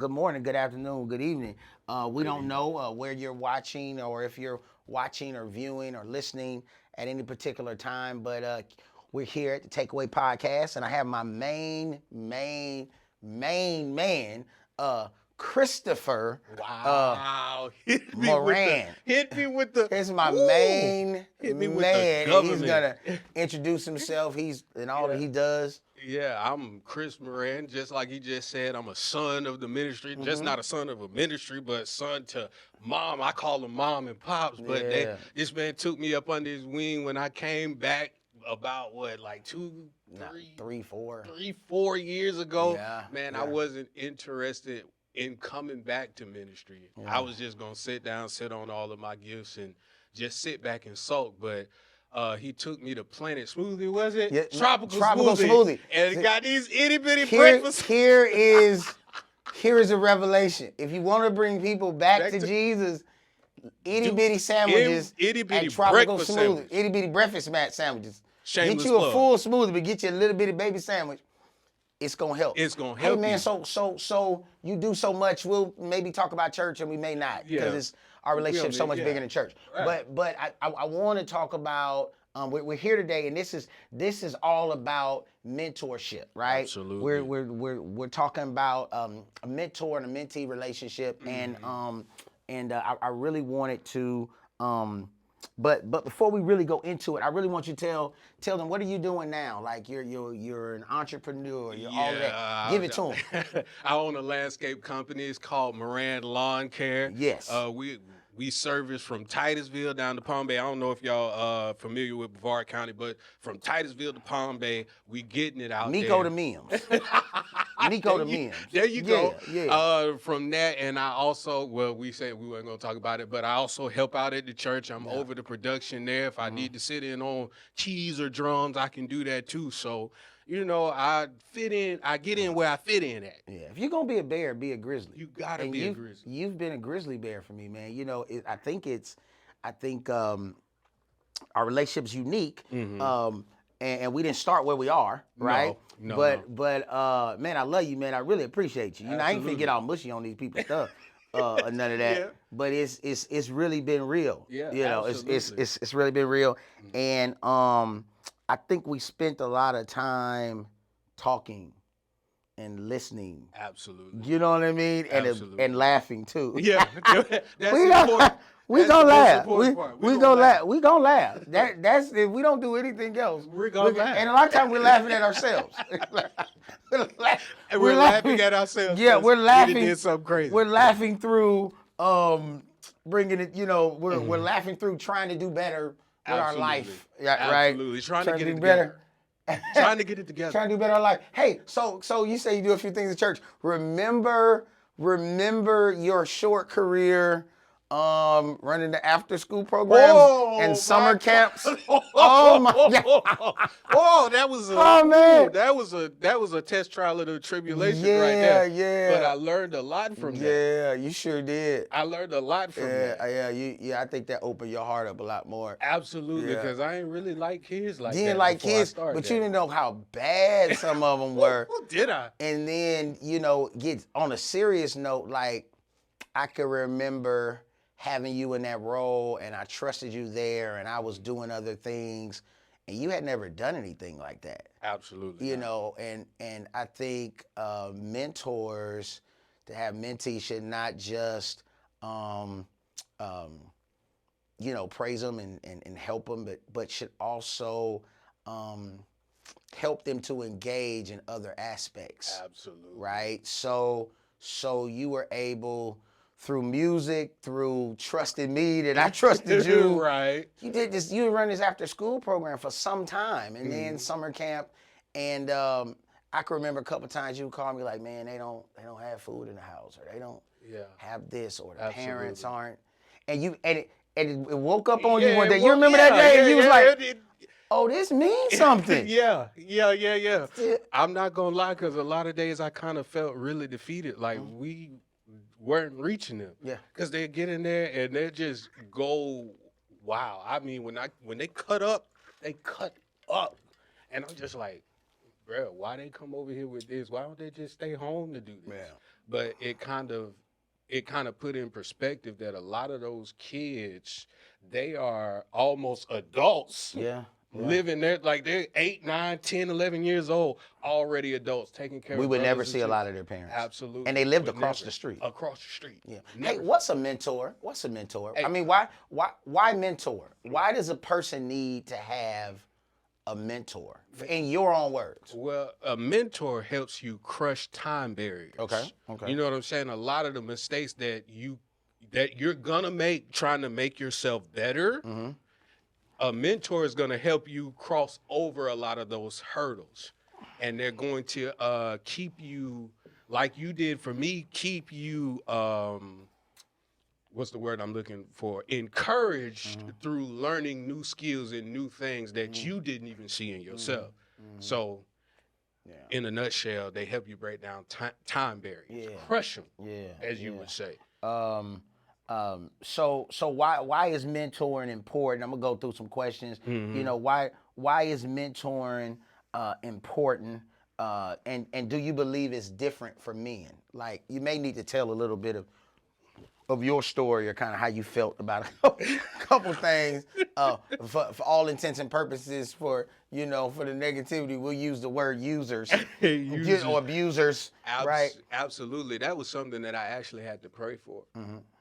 good morning, good afternoon, good evening. We don't know where you're watching or if you're watching or viewing or listening at any particular time, but we're here at the Takeaway Podcast, and I have my main man, Christopher Hit me Moragne. hit me with the. Here's my Ooh, main hit me man, with the and he's government. gonna introduce himself. He's and all that he does. Yeah, I'm Chris Moran. Just like he just said, I'm a son of the ministry. Just not a son of a ministry, but son to mom. I call them mom and pops. But Yeah. this man took me up under his wing when I came back about Three, four. 4 years ago. Yeah, Man, yeah. I wasn't interested in coming back to ministry. Yeah. I was just gonna sit on all of my gifts and just sit back and sulk. But he took me to Planet Smoothie, was it? Yeah, Tropical Smoothie. And it got these itty bitty Here breakfasts. here is a revelation. If you want to bring people back to Jesus, itty bitty sandwiches itty bitty at Tropical breakfast Smoothie. sandwich. Itty bitty breakfast sandwiches. Shameless Get you a plug. full smoothie, but get you a little bitty baby sandwich. It's gonna help. It's gonna Hey help man, you. so you do so much. We'll maybe talk about church and we may not because Yeah. it's our relationship so much yeah. bigger than church. Right. But I want to talk about. We're here today, and this is all about mentorship, right? Absolutely. We're talking about a mentor and a mentee relationship, and I really wanted to. But before we really go into it, I really want you to tell them, what are you doing now? Like you're an entrepreneur, you're all of that. Give it to them. I own a landscape company. It's called Moragne Lawn Care. Yes. We service from Titusville down to Palm Bay. I don't know if y'all familiar with Brevard County, but from Titusville to Palm Bay, we getting it out Nico there. to Mims. Nico to Mims. There you go. Yeah. From that, and I also, we said we weren't going to talk about it, but I also help out at the church. I'm over the production there. If I need to sit in on keys or drums, I can do that too. So, I get in where I fit in at. Yeah, if you're gonna be a bear, be a grizzly. You gotta be a grizzly. You've been a grizzly bear for me, man. I think our relationship's unique. And we didn't start where we are, right? No. But man, I love you, man. I really appreciate you. I ain't finna get all mushy on these people's stuff, none of that. Yeah. But it's really been real. Yeah, It's really been real. And I think we spent a lot of time talking and listening. Absolutely. You know what I mean? Absolutely. And laughing too. Yeah, that's We important. We That's gonna the most laugh. important part. We gonna laugh. We gonna laugh. That's if we don't do anything else. We're gonna laugh. And a lot of times we're laughing at ourselves. And we're laughing at ourselves. Yeah, we're laughing. We did something crazy. We're laughing through bringing it. We're laughing through trying to do better with our life. Yeah, right. Absolutely. Trying to get do it better. Trying to get it together. Trying to do better in life. Hey, so you say you do a few things at church. Remember your short career running the after school programs and summer camps. Oh my God. Oh, that was a man. that was a test trial of the tribulation right Yeah, there. yeah. But I learned a lot from that. Yeah, you sure did. I learned a lot from that. I think that opened your heart up a lot more. Absolutely, Yeah. because I ain't really like kids like You that. didn't like before I kids, started but that. you didn't know how bad some of them were. Did I? And then, get on a serious note, like I can remember having you in that role and I trusted you there and I was doing other things and you had never done anything like that. Absolutely. And I think mentors, to have mentees, should not just praise them and help them, but should also help them to engage in other aspects. Absolutely. Right? So you were able, through music, through trusting me that I trusted you. Right. You run this after school program for some time and then summer camp. And I can remember a couple times you would call me like, man, they don't have food in the house, or they don't have this, or the parents aren't. And it woke up on you one day. You remember that day? And you was like, oh, this means something. Yeah. I'm not gonna lie, because a lot of days I kind of felt really defeated. Like we weren't reaching them. Yeah. Because they get in there and they just go, wow. I mean, when they cut up, they cut up. And I'm just like, bro, why they come over here with this? Why don't they just stay home to do this? Yeah. but it kind of put in perspective that a lot of those kids, they are almost adults. Yeah. Living there, like they're 8, 9, 10, 11 years old, already adults, taking care We of would never brothers and see a sisters. lot of their parents. Absolutely. And they lived Would across never. the street. Across the street. Yeah. Never. Hey, what's a mentor? What's a mentor? Hey. I mean, why mentor? Why does a person need to have a mentor? In your own words. Well, a mentor helps you crush time barriers. Okay. You know what I'm saying? A lot of the mistakes that you're gonna make trying to make yourself better, a mentor is gonna help you cross over a lot of those hurdles. And they're going to keep you, like you did for me, keep you what's the word I'm looking for? Encouraged through learning new skills and new things that you didn't even see in yourself. So, in a nutshell, they help you break down time barriers, crush them, as you would say. So why is mentoring important? I'm gonna go through some questions. You know, why is mentoring important? And do you believe it's different for men? Like, you may need to tell a little bit of your story or kind of how you felt about a couple things. For all intents and purposes, for the negativity, we'll use the word users. Or abusers, right? Absolutely. That was something that I actually had to pray for.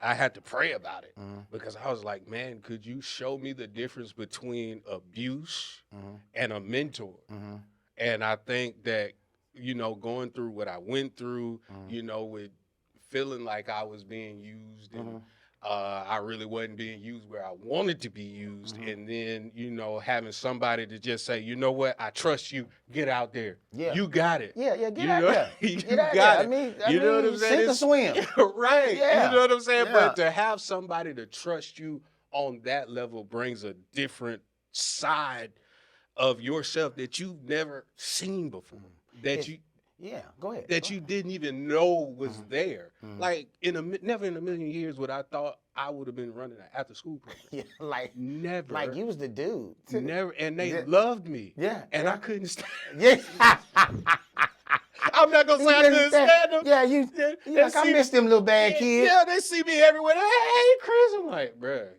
I had to pray about it because I was like, man, could you show me the difference between abuse and a mentor? And I think that, going through what I went through, with feeling like I was being used and I really wasn't being used where I wanted to be used. And then, having somebody to just say, you know what, I trust you, get out there. Yeah. You got it. Yeah, get out there. You got it. I mean, what I'm saying? Sink or swim. Right. Yeah. You know what I'm saying? Yeah. But to have somebody to trust you on that level brings a different side of yourself that you've never seen before. Go ahead. That you didn't even know was there. Like never in a million years would I thought I would have been running an after school program. Never. Like you was the dude. Never, and they loved me. Yeah. And I couldn't stand. Yeah. I'm not gonna say I couldn't stand them. Yeah, you like, I miss them little bad kids. Yeah, they see me everywhere. Hey, Chris, I'm like, bruh,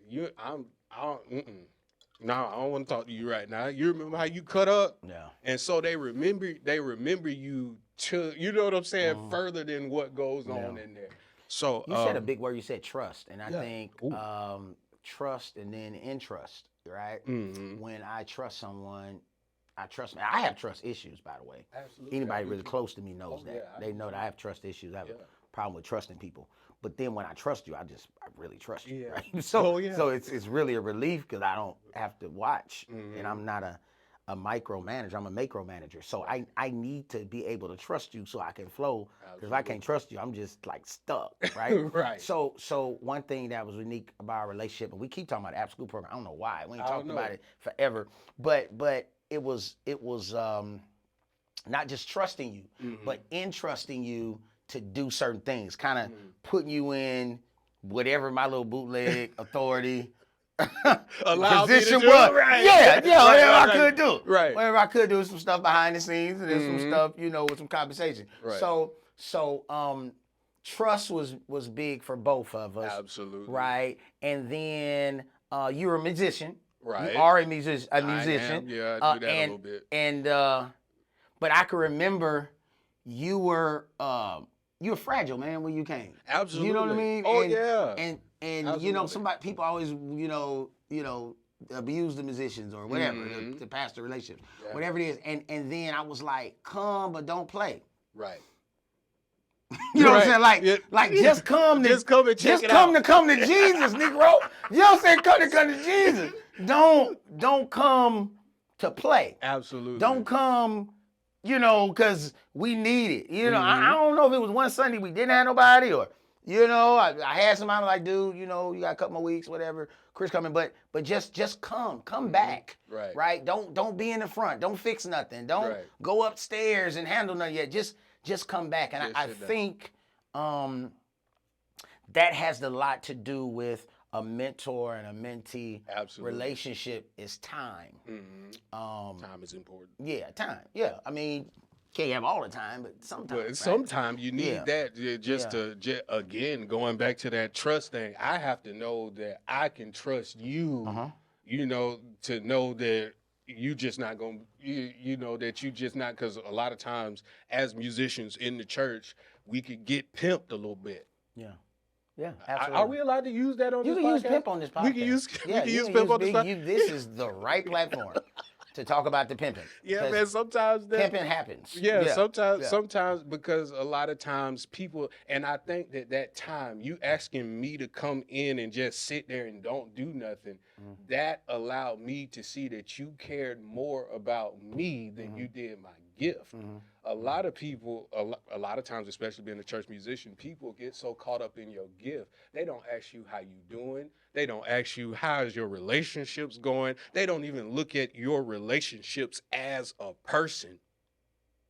no, I don't want to talk to you right now. You remember how you cut up? Yeah. And so they remember you to, you know what I'm saying, further than what goes on in there. So you said a big word. You said trust, and I think trust and then entrust, right? When I trust someone, I trust. I have trust issues, by the way. Absolutely. Anybody really close to me knows that. Yeah, they know that I have trust issues. I have a problem with trusting people. But then when I trust you, I really trust you. Yeah. Right? So it's really a relief because I don't have to watch, and I'm not a micromanager. I'm a macro manager. So I need to be able to trust you so I can flow. Because if I can't trust you, I'm just like stuck, right? Right. So one thing that was unique about our relationship, and we keep talking about the after school program. I don't know why. We ain't talked about it forever. But it was not just trusting you, but entrusting you to do certain things, kind of putting you in whatever my little bootleg authority position was. Right. Whatever I could do. Right. Whatever I could do, some stuff behind the scenes, and then some stuff, with some compensation. Right. So trust was big for both of us. Absolutely. Right. And then you're a musician. Right. You are a musician. I am. Yeah, I do that a little bit. And but I can remember you were fragile, man, when you came. Absolutely. You know what I mean? Oh, and, yeah. And Absolutely. people always, abuse the musicians or whatever, the pastor relationship, whatever it is. And then I was like, come, but don't play. Right. You know what I'm saying? Like just come to just come and check just come to Jesus, Negro. You know what I'm saying? Come to Jesus. Don't come to play. Absolutely. Don't come, because we need it. I don't know if it was one Sunday we didn't have nobody or, I had somebody like, dude, you got a couple more weeks, whatever. Chris coming, but just come back. Right. Right. Don't be in the front. Don't fix nothing. Don't go upstairs and handle nothing yet. Just come back. And I think that has a lot to do with a mentor and a mentee relationship is time. Time is important. Yeah, time. Yeah. I mean, Can't have all the time, but sometimes. But right? sometimes you need Yeah. that again, going back to that trust thing. I have to know that I can trust you, you know, to know that you just not going to, you know, that you just not, because a lot of times as musicians in the church, we could get pimped a little bit. Yeah. Yeah, absolutely. Are we allowed to use that on you this podcast? You can use pimp on this podcast. We can use, yeah, we can use pimp on this podcast. This is the right platform to talk about the pimping. Yeah, man, sometimes pimping happens. Yeah, sometimes because a lot of times people, and I think that time, you asking me to come in and just sit there and don't do nothing, that allowed me to see that you cared more about me than you did my gift. A lot of people, a lot of times, especially being a church musician, people get so caught up in your gift. They don't ask you how you doing. They don't ask you how's your relationships going. They don't even look at your relationships as a person.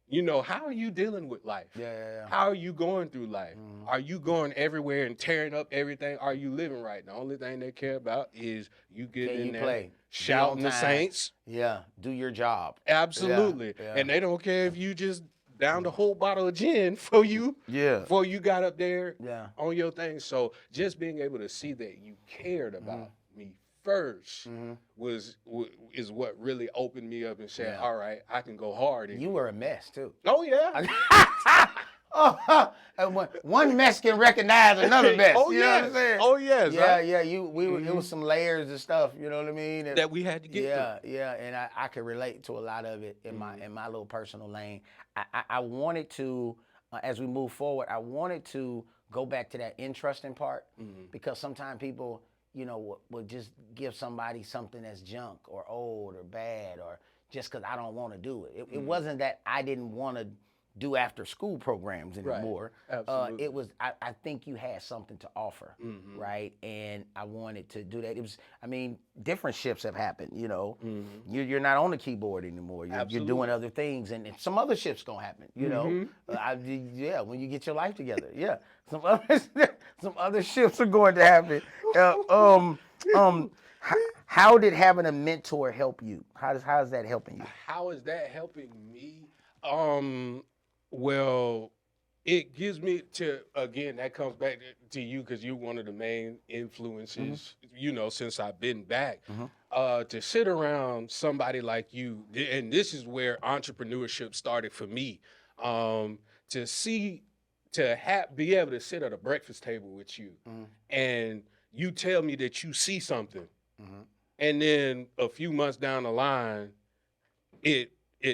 You know, how are you dealing with life? Yeah. How are you going through life? Are you going everywhere and tearing up everything? Are you living right? The only thing they care about is you getting in there, play, shouting the saints. Yeah, do your job. Absolutely. Yeah. And they don't care if you just down the whole bottle of gin for you. Yeah. Before you got up there on your thing. So just being able to see that you cared about me first is what really opened me up and said, all right, I can go hard. You were a mess too. Oh yeah. One mess can recognize another mess. Oh, you know what I'm saying? Oh yes. Yeah. It was some layers of stuff. You know what I mean? That we had to get through. Yeah. And I could relate to a lot of it in my little personal lane. I wanted to, as we move forward, I wanted to go back to that entrusting part because sometimes people, you know, will just give somebody something that's junk or old or bad or just because I don't want to do it. It wasn't that I didn't want to do after school programs anymore. Right. Absolutely. It was, I think you had something to offer, right? And I wanted to do that. It was, I mean, different shifts have happened, you know. You're not on the keyboard anymore. You're doing other things, and some other shifts gonna happen, you know. When you get your life together, some other shifts are going to happen. How did having a mentor help you? How is that helping you? How is that helping me? Well, it gives me to, again, that comes back to you because you're one of the main influences, you know, since I've been back. To sit around somebody like you, and this is where entrepreneurship started for me, to be able to sit at a breakfast table with you and you tell me that you see something, and then a few months down the line, it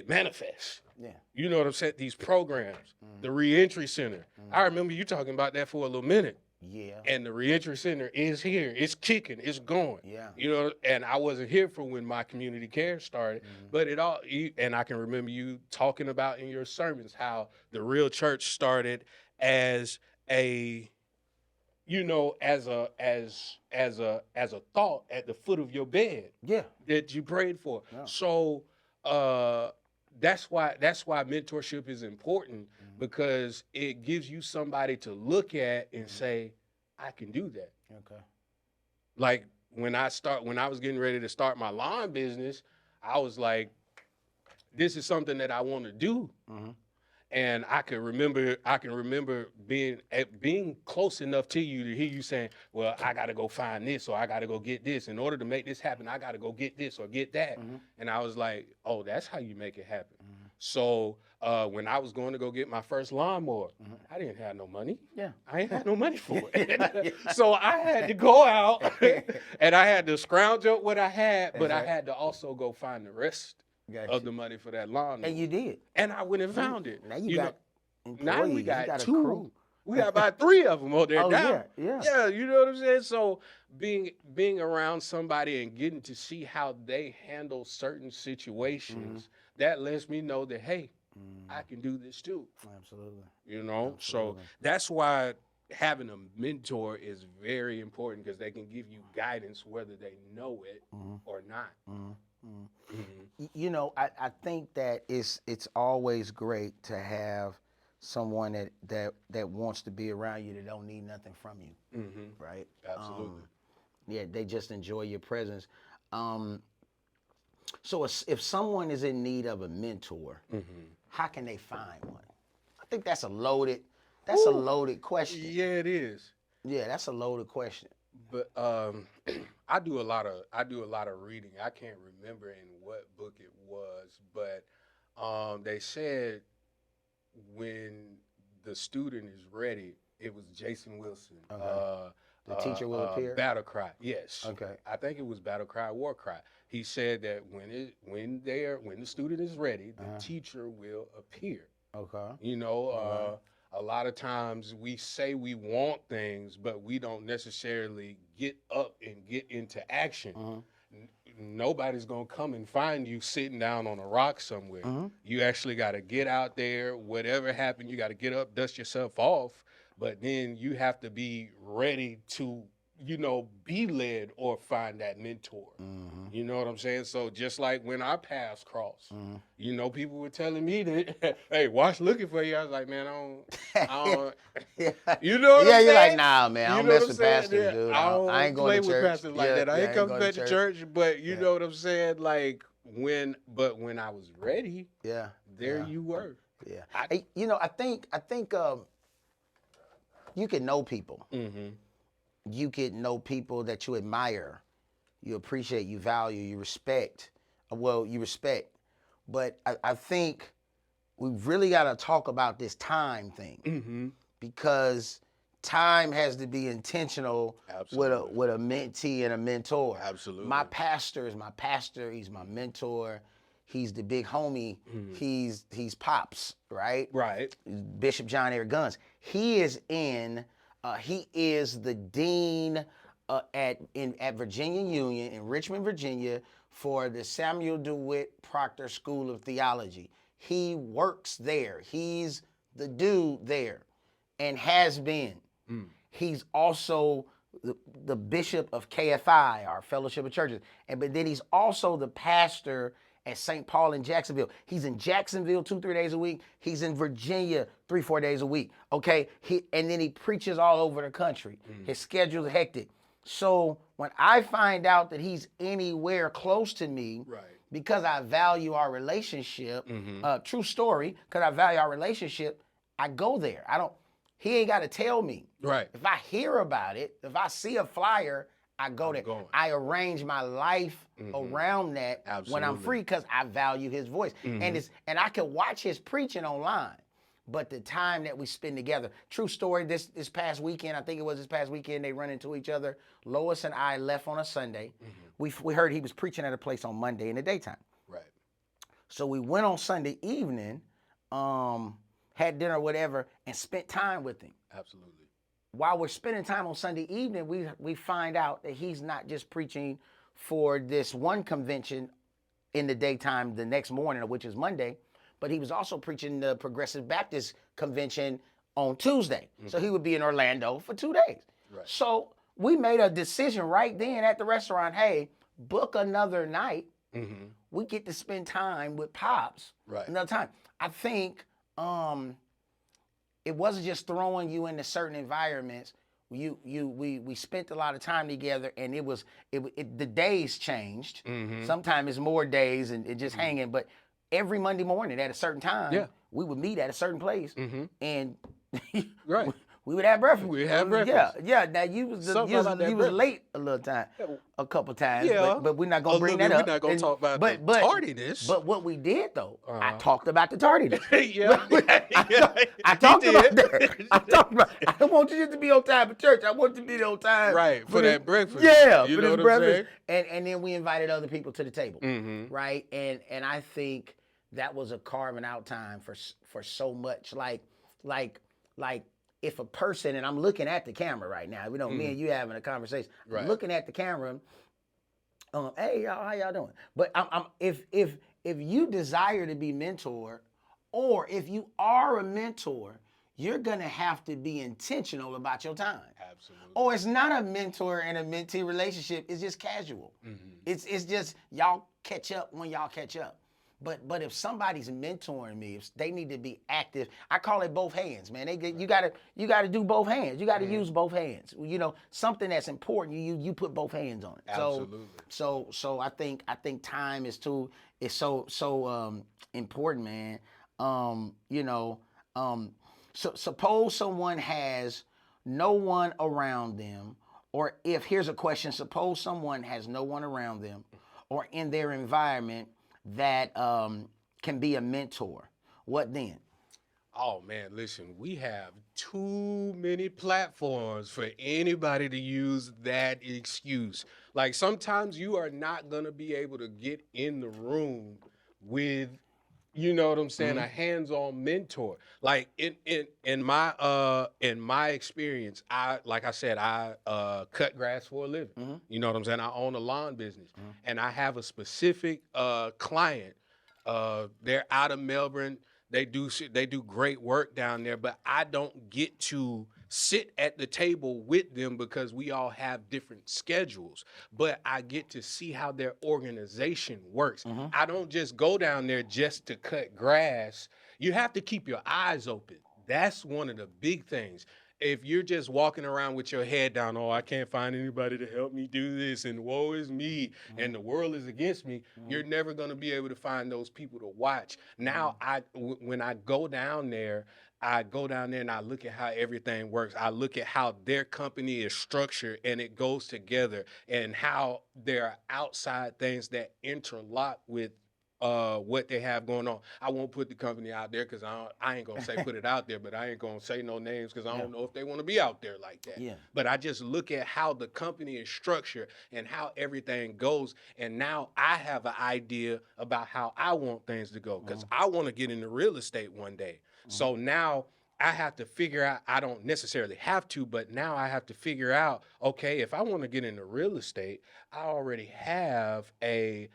manifests. Yeah. You know what I'm saying? These programs, the reentry center. I remember you talking about that for a little minute. Yeah. And the reentry center is here. It's kicking. It's going. Yeah. You know, and I wasn't here for when my community care started, but and I can remember you talking about in your sermons how the real church started as a, you know, as a thought at the foot of your bed. Yeah. That you prayed for. Yeah. So, that's why mentorship is important because it gives you somebody to look at and say, I can do that. Okay. Like when I was getting ready to start my lawn business, I was like, this is something that I want to do. And I can remember being close enough to you to hear you saying, well, I got to go find this or I got to go get this. In order to make this happen, I got to go get this or get that. And I was like, oh, that's how you make it happen. So when I was going to go get my first lawnmower, I didn't have no money. Yeah. I ain't had no money for it. So I had to go out and I had to scrounge up what I had, but I had to also go find the rest of the money for that lawn. And you did. And I went and found it. Now you got employees. Now we got two. Crew. We got about 3 of them on there now. Yeah. Yeah, you know what I'm saying? So being around somebody and getting to see how they handle certain situations, that lets me know that, hey, I can do this too. Absolutely. You know? Absolutely. So that's why having a mentor is very important because they can give you guidance whether they know it or not. You know, I think that it's always great to have someone that wants to be around you that don't need nothing from you, right? Absolutely. They just enjoy your presence. So if someone is in need of a mentor, how can they find one? I think that's a loaded question. Yeah, it is. Yeah, that's a loaded question. But I do a lot of reading. I can't remember in what book it was, but they said when the student is ready, it was Jason Wilson. Okay. The teacher will appear. Battle Cry. Yes. Okay. I think it was Battle Cry, War Cry. He said that when the student is ready, the teacher will appear. Okay. You know, a lot of times we say we want things, but we don't necessarily get up and get into action. Nobody's gonna come and find you sitting down on a rock somewhere. You actually got to get out there. Whatever happened, you got to get up, dust yourself off. But then you have to be ready to, be led or find that mentor. You know what I'm saying? So just like when our paths crossed, people were telling me that, hey, watch looking for you. I was like, man, I don't. You know what I'm saying? Yeah, you're like, nah, man, I don't mess with pastors, yeah, dude. I ain't play going to church. with pastors like that. I ain't coming back to church, but you know what I'm saying? Like when I was ready, there you were. Yeah. I think you can know people. You can know people that you admire, you appreciate, you value, you respect. Well, you respect. But I think we really got to talk about this time thing because time has to be intentional with a mentee and a mentor. Absolutely. My pastor is my pastor. He's my mentor. He's the big homie. He's Pops, right? Right. Bishop John Eric Guns. He is the dean at Virginia Union in Richmond, Virginia, for the Samuel DeWitt Proctor School of Theology. He works there. He's the dude there and has been. He's also the bishop of KFI, our Fellowship of Churches. But then he's also the pastor at St. Paul in Jacksonville. He's in Jacksonville 2-3 days a week. He's in Virginia 3-4 days a week. Okay? And then he preaches all over the country. His schedule's hectic. So when I find out that he's anywhere close to me, because I value our relationship, true story, because I value our relationship, I go there. He ain't got to tell me. Right. If I hear about it, if I see a flyer, I go there. I arrange my life around that when I'm free because I value his voice. And I can watch his preaching online. But the time that we spend together, true story, this past weekend, I think it was this past weekend, they run into each other. Lois and I left on a Sunday. We heard he was preaching at a place on Monday in the daytime. Right. So we went on Sunday evening, had dinner or whatever, and spent time with him. Absolutely. While we're spending time on Sunday evening, we find out that he's not just preaching for this one convention in the daytime the next morning, which is Monday, but he was also preaching the Progressive Baptist Convention on Tuesday. So he would be in Orlando for 2 days. Right. So we made a decision right then at the restaurant, hey, book another night. We get to spend time with Pops another time. I think it wasn't just throwing you into certain environments. We spent a lot of time together, and the days changed. Sometimes it's more days and just hanging, but every Monday morning at a certain time, we would meet at a certain place, and we would have breakfast. We would have breakfast. Yeah. Now you was late a couple times. But we're not gonna bring that up. We're not gonna talk about the tardiness. But what we did though, I talked about the tardiness. I talked about that. I don't want you just to be on time for church. I want you to be on time. Right, for that breakfast. Yeah, you for know this what breakfast. I'm saying? And then we invited other people to the table. Right? And I think that was a carving out time for so much. Like if a person, and I'm looking at the camera right now, me and you having a conversation. I'm looking at the camera. Hey y'all, how y'all doing? But if you desire to be mentored, or if you are a mentor, you're gonna have to be intentional about your time. Absolutely. Or it's not a mentor and a mentee relationship. It's just casual. It's just y'all catch up when y'all catch up. But if somebody's mentoring me, if they need to be active, I call it both hands, man. You gotta do both hands. You gotta use both hands. Something that's important, you put both hands on it. Absolutely. So I think time is so important, man. You know, so suppose someone has no one around them, or if here's a question: suppose someone has no one around them, or in their environment that can be a mentor. What then? Oh man, listen, we have too many platforms for anybody to use that excuse. Like sometimes you are not gonna be able to get in the room with, you know what I'm saying, a hands-on mentor. Like in my experience, I like I said, I cut grass for a living. You know what I'm saying? I own a lawn business, and I have a specific client. They're out of Melbourne. They do great work down there, but I don't get to sit at the table with them because we all have different schedules. But I get to see how their organization works. I don't just go down there just to cut grass. You have to keep your eyes open. That's one of the big things. If you're just walking around with your head down, oh, I can't find anybody to help me do this, and woe is me, and the world is against me, you're never going to be able to find those people to watch. Now, when I go down there and I look at how everything works. I look at how their company is structured and it goes together, and how there are outside things that interlock with what they have going on. I won't put the company out there because I ain't gonna say put it out there, but I ain't gonna say no names because I don't know if they want to be out there like that. Yeah. But I just look at how the company is structured and how everything goes, and now I have an idea about how I want things to go because I want to get into real estate one day. So now I have to figure out, I don't necessarily have to, but now I have to figure out, okay, if I want to get into real estate, I already have a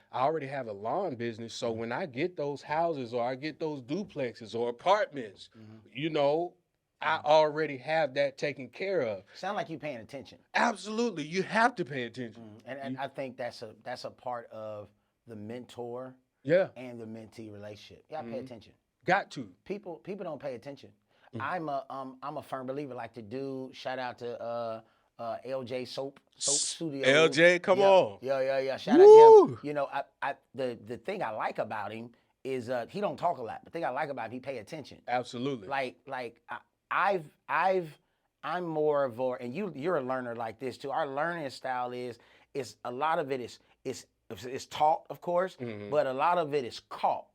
lawn business. So when I get those houses or I get those duplexes or apartments, you know, I already have that taken care of. Sound like you paying attention. Absolutely. You have to pay attention. And I think that's a part of the mentor and the mentee relationship. You gotta pay attention. Got to. People don't pay attention. I'm a firm believer. Like the dude, shout out to LJ Soap Studio. LJ, come on. Yeah. Shout out to him. You know, the thing I like about him is he don't talk a lot. The thing I like about him, he pay attention. Absolutely. I'm more of and you're a learner like this too. Our learning style is a lot of it is taught, of course, but a lot of it is caught.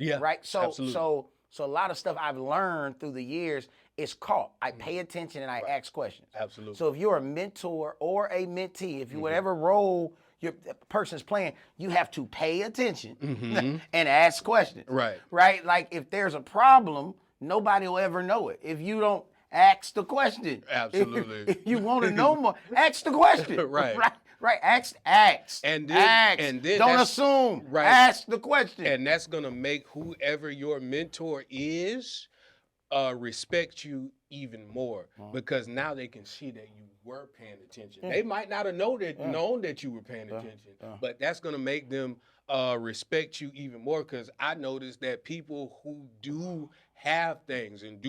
Yeah. Right. Absolutely. So a lot of stuff I've learned through the years is caught. I pay attention and I ask questions. Absolutely. So if you're a mentor or a mentee, if you whatever role your person's playing, you have to pay attention and ask questions. Right. Right. Like if there's a problem, nobody will ever know it if you don't ask the question. Absolutely. If you want to know more, ask the question. Right. Right. Ask. And then, ask. And then don't assume. Right. Ask the question. And that's gonna make whoever your mentor is respect you even more because now they can see that you were paying attention. They might not have known that you were paying attention, but that's gonna make them respect you even more because I noticed that people who do have things and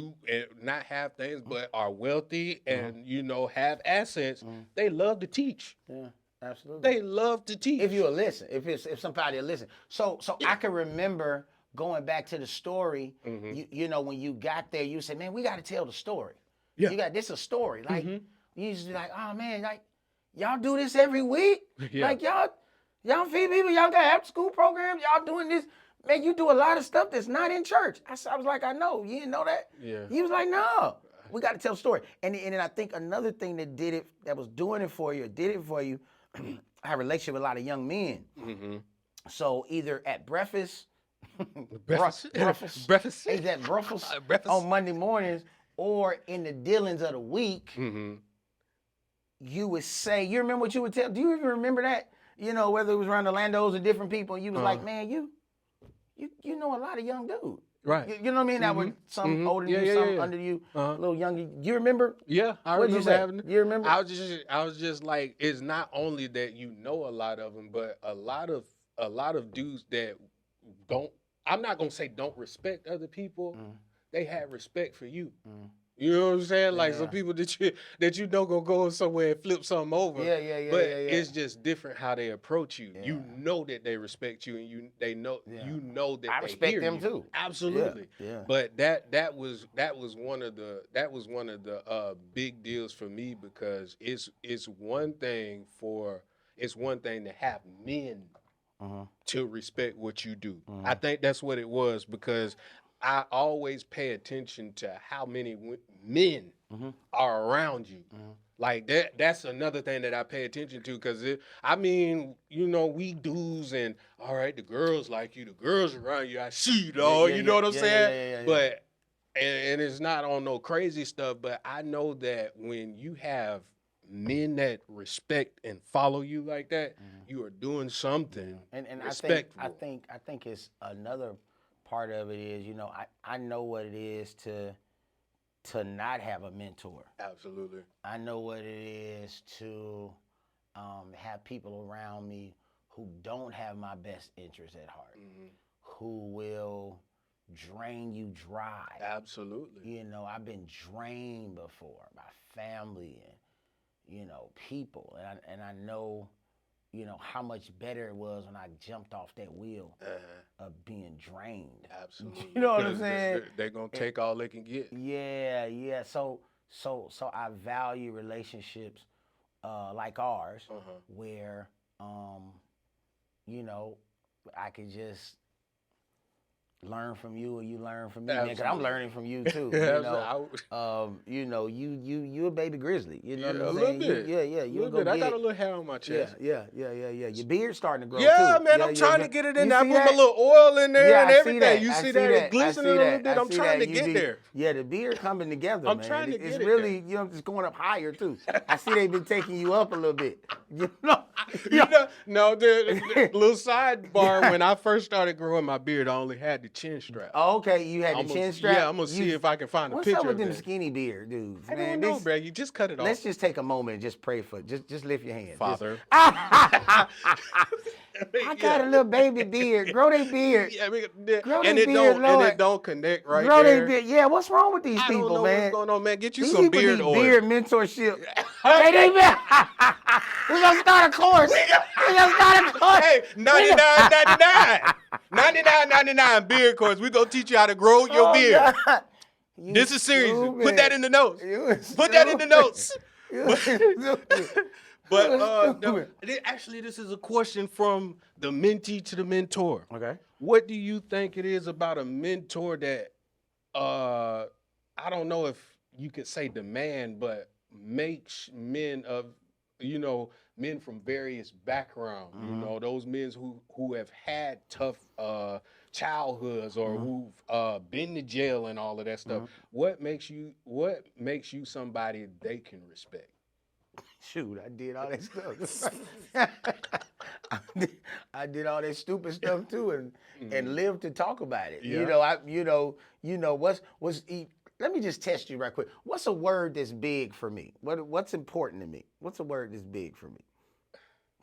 not have things but are wealthy and you know have assets, they love to teach. Yeah. Absolutely. They love to teach. If you'll listen, if somebody will listen. So I can remember going back to the story, you know, when you got there, you said, man, we got to tell the story. Yeah. This is a story. Like, you used to be like, oh man, like, y'all do this every week? Yeah. Like, y'all feed people, y'all got after school programs, y'all doing this. Man, you do a lot of stuff that's not in church. I was like, I know. You didn't know that? Yeah. He was like, no. We got to tell the story. And then I think another thing that was doing it for you, or did it for you, I have a relationship with a lot of young men. So either at breakfast on Monday mornings, or in the dealings of the week, you would say, you remember what you would tell? Do you even remember that? You know, whether it was around the Landos or different people, you was like, man, you know a lot of young dudes. Right. You know what I mean? That were some older than you, some under you, a little younger. You remember? Yeah, I remember having. You remember? I was just like, it's not only that you know a lot of them, but a lot of dudes that don't. I'm not gonna say don't respect other people. They had respect for you. You know what I'm saying? Like some people that you know gonna go somewhere and flip something over. Yeah. But it's just different how they approach you. Yeah. You know that they respect you, and you know that I they respect hear them you. too. Absolutely. Yeah. But that was one of the big deals for me, because it's one thing to have men to respect what you do. I think that's what it was, because I always pay attention to how many men are around you. Like that's another thing that I pay attention to, because we dudes, and all right, the girls like you, the girls around you, I see you, dog. You know what I'm saying? But and it's not on no crazy stuff, but I know that when you have men that respect and follow you like that, you are doing something respectful. I think it's another part of it is, I know what it is to not have a mentor. Absolutely. I know what it is to have people around me who don't have my best interest at heart, who will drain you dry. Absolutely. I've been drained before by family and people, and I know how much better it was when I jumped off that wheel of being drained. Absolutely. You know what I'm saying? They're gonna take all they can get. Yeah. So I value relationships like ours, where I could just learn from you, or you learn from me, man. Because I'm learning from you too. You a baby grizzly. You know what I'm saying? A little bit. You a little bit. I got a little hair on my chest. Yeah. Your beard's starting to grow too. Yeah, man. I'm trying to get it in there. I put my little oil in there and everything. You see that? It's glistening a little bit. I'm trying to get there. Yeah, the beard coming together, man. I'm trying to get it. It's really, it's going up higher too. I see they've been taking you up a little bit. No, the little sidebar. When I first started growing my beard, I only had the chin strap. Oh, okay. You had the chin strap? Yeah, I'm going to see if I can find a picture of What's up with them that. skinny beard dudes, I man? don't know, bro. You just cut it off. Let's just take a moment and just pray for just lift your hand. Father. I got a little baby beard. Grow their beard. Yeah, Grow and their beard, Lord. it don't connect right Grow there. their beard. Yeah, what's wrong with these people, I don't know man? what's going on, man. Get you These some people beard need oil. beard mentorship. We're going to start a course. We're going to start a course. Hey, $99.99. $99.99 beard course. We're going to teach you how to grow your beard. This is serious. Stupid. Put that in the notes. Put that in the notes. But actually, this is a question from the mentee to the mentor. Okay. What do you think it is about a mentor that, I don't know if you could say demand, but makes men from various backgrounds, those men who have had tough childhoods, or who've been to jail and all of that stuff. What makes you somebody they can respect? Shoot, I did all that stuff. I did all that stupid stuff too, and lived to talk about it. Yeah. Let me just test you right quick. What's a word that's big for me? What's important to me? What's a word that's big for me?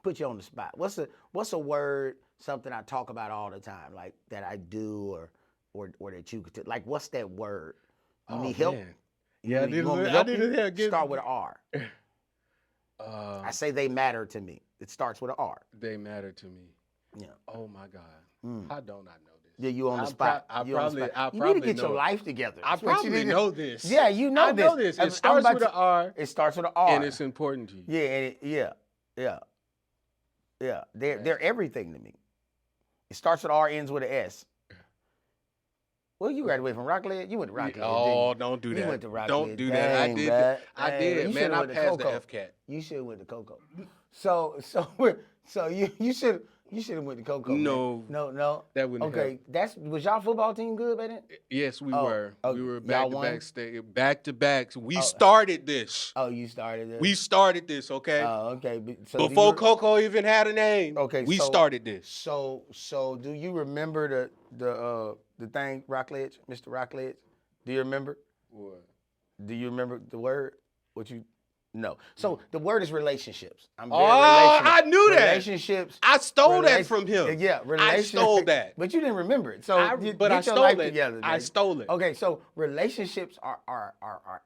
Put you on the spot. What's a word, something I talk about all the time, like that I do, or that you could like? What's that word? You need help? Man. Yeah, I need help. Start with an R. I say they matter to me. It starts with an R. They matter to me. Yeah. Oh my God. How don't I know this? Yeah, you on the spot. You need to get your life together. I probably know this. Yeah, you know this. I know this. It starts with an R. It starts with an R. And it's important to you. Yeah. They're everything to me. It starts with R, ends with an S. Well, you graduated from Rockledge. You went to Rockledge. Oh, don't do that. You went to Rockledge. Don't do that. I did. I did. Man, I passed the FCAT. You should have went to Coco. So you should have went to Coco. No. Man. No. That wouldn't help. Was y'all football team good back then? Yes, we were. We were back to back. We Oh. started this. Oh, you started this? We started this, okay? Oh, okay. Before Coco even had a name. Okay, we started this. So do you remember the thing, Rockledge, Mr. Rockledge? Do you remember? What? Do you remember the word? No. So the word is relationships. I'm very I knew that. Relationships. I stole that from him. Yeah, I stole that. But you didn't remember it. So but I get your stole life it. together. I man. stole it. Okay, so relationships are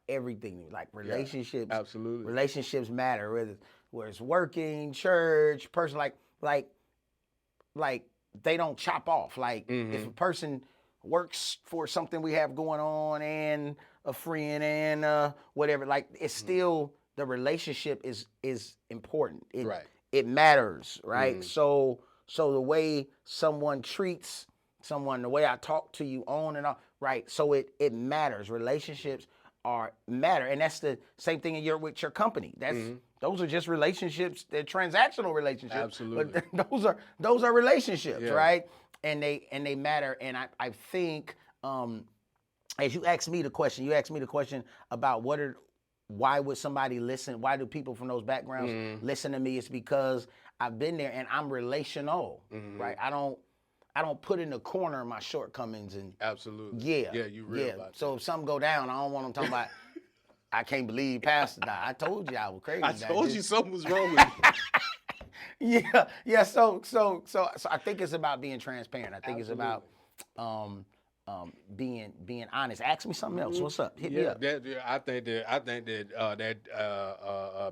everything. Like relationships. Yeah, absolutely. Relationships matter. Whether it's working, church, person, like they don't chop off. Like if a person works for something we have going on and a friend and whatever, like it's still the relationship is important. It matters, right? So the way someone treats someone, the way I talk to you on and off, right? So it matters. Relationships matter, and that's the same thing with your company. Those are just relationships. They're transactional relationships. Absolutely. But those are relationships, right? And they matter. And I think as you asked me the question about why would somebody listen? Why do people from those backgrounds listen to me? It's because I've been there and I'm relational, right? I don't put in the corner my shortcomings and absolutely. Yeah, you real about so that. if something go down, I don't want them talking about. I can't believe Pastor died. I told you I was crazy. I told you something was wrong with you. Yeah. So I think it's about being transparent. I think it's about being honest. Ask me something else. What's up? Hit me up. I think that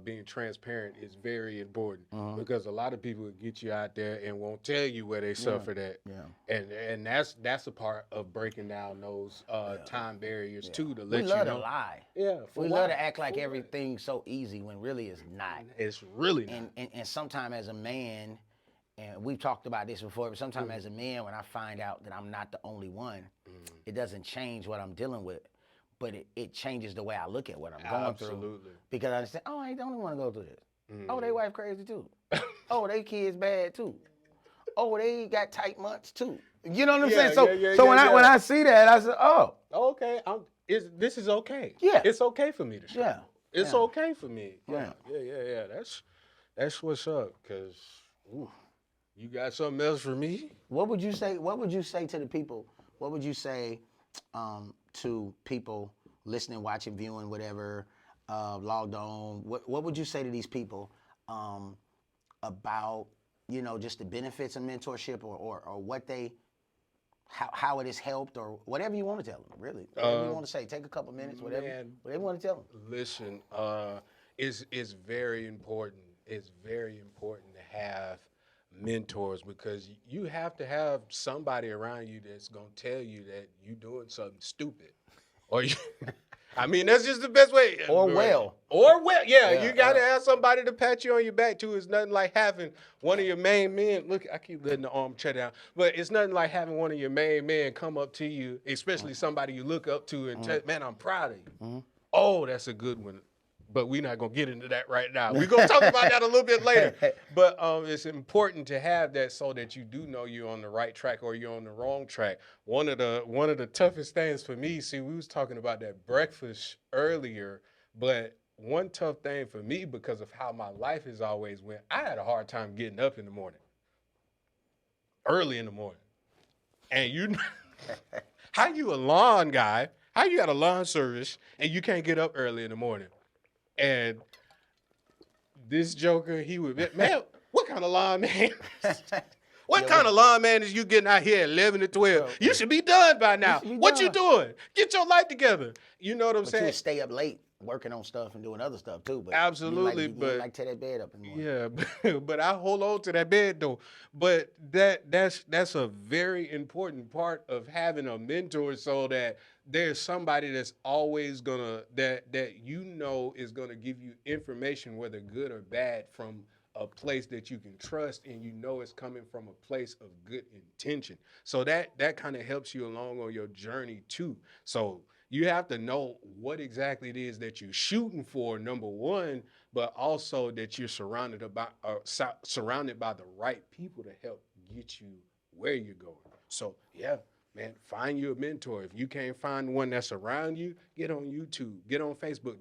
being transparent is very important because a lot of people will get you out there and won't tell you where they suffered at. Yeah. And that's a part of breaking down those time barriers too, to let you know. We love to lie. Yeah. We love to act like everything's so easy when really it's not. It's really not. And sometimes as a man, and we've talked about this before, but sometimes as a man, when I find out that I'm not the only one, it doesn't change what I'm dealing with, but it changes the way I look at what I'm going through. Because I understand, I don't even want to go through this. Oh, they wife crazy too. Oh, they kids bad too. Oh, they got tight months too. You know what I'm saying? So when I see that, I said, oh. Okay, this is okay. Yeah. It's okay for me to show. Yeah. It's okay for me. Yeah. Yeah. That's what's up, because you got something else for me? What would you say to the people? What would you say to people listening, watching, viewing, whatever, logged on? What would you say to these people about, just the benefits of mentorship or what how it has helped, or whatever you want to tell them, really? Whatever you want to say. Take a couple minutes, whatever you want to tell them. Listen, it's very important. It's very important to have mentors, because you have to have somebody around you that's gonna tell you that you're doing something stupid, or that's just the best way. Or yeah. You gotta have somebody to pat you on your back too. It's nothing like having one of your main men. Look, I keep letting the arm shut down, but it's nothing like having one of your main men come up to you, especially somebody you look up to, and tell, man, I'm proud of you. Oh, that's a good one. But we're not going to get into that right now. We're going to talk about that a little bit later. But it's important to have that so that you do know you're on the right track or you're on the wrong track. One of the toughest things for me, see, we was talking about that breakfast earlier, but one tough thing for me, because of how my life has always went, I had a hard time getting up in the morning, early in the morning. And how you a lawn guy, how you got a lawn service, and you can't get up early in the morning? And this joker, he would be, man, what kind of lawn man? What kind of lawn man is you getting out here at 11 to 12? You should be done by now. What you doing? Get your life together. You know what I'm saying? You stay up late working on stuff and doing other stuff too. But absolutely, you like to that bed up in the morning. Yeah, but I hold on to that bed though. But that's a very important part of having a mentor, so that there's somebody that's always gonna that is gonna give you information, whether good or bad, from a place that you can trust, and it's coming from a place of good intention. So that kind of helps you along on your journey too. So you have to know what exactly it is that you're shooting for, number one, but also that you're surrounded by the right people to help get you where you're going. So yeah, man, find you a mentor. If you can't find one that's around you, get on YouTube, get on Facebook.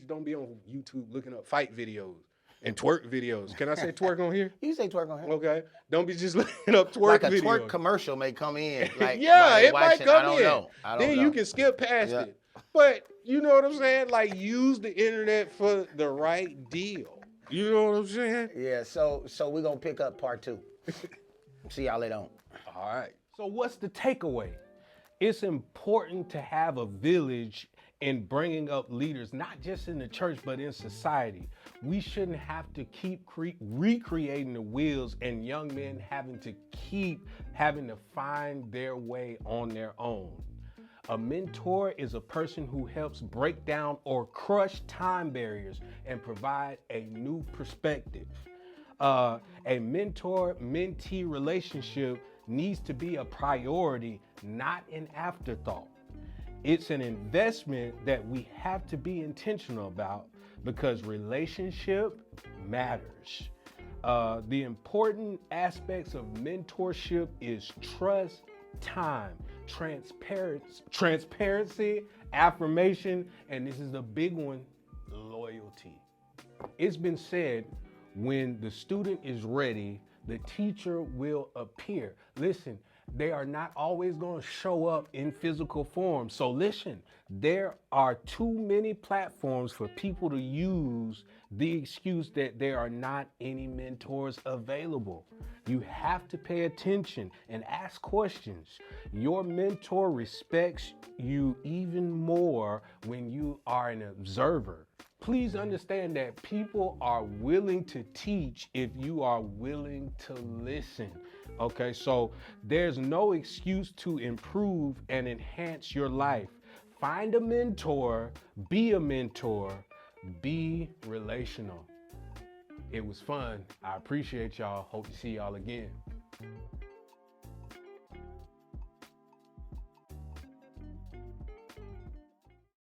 Don't be on YouTube looking up fight videos and twerk videos. Can I say twerk on here? You say twerk on here. Okay. Don't be just looking up twerk videos. Like a twerk commercial may come in. Like yeah, it might come in. I don't Then know. you can skip past it. But you know what I'm saying? Like, use the internet for the right deal. You know what I'm saying? Yeah, so we're gonna pick up part 2. See y'all later on. All right. So what's the takeaway? It's important to have a village in bringing up leaders, not just in the church, but in society. We shouldn't have to keep recreating the wheels and young men having to find their way on their own. A mentor is a person who helps break down or crush time barriers and provide a new perspective. A mentor-mentee relationship needs to be a priority, not an afterthought. It's an investment that we have to be intentional about because relationship matters. The important aspects of mentorship is trust, time, transparency, affirmation, and this is a big one, loyalty. It's been said, when the student is ready, the teacher will appear. Listen, they are not always going to show up in physical form. So listen, there are too many platforms for people to use the excuse that there are not any mentors available. You have to pay attention and ask questions. Your mentor respects you even more when you are an observer. Please understand that people are willing to teach if you are willing to listen. Okay, so there's no excuse to improve and enhance your life. Find a mentor, be relational. It was fun. I appreciate y'all. Hope to see y'all again.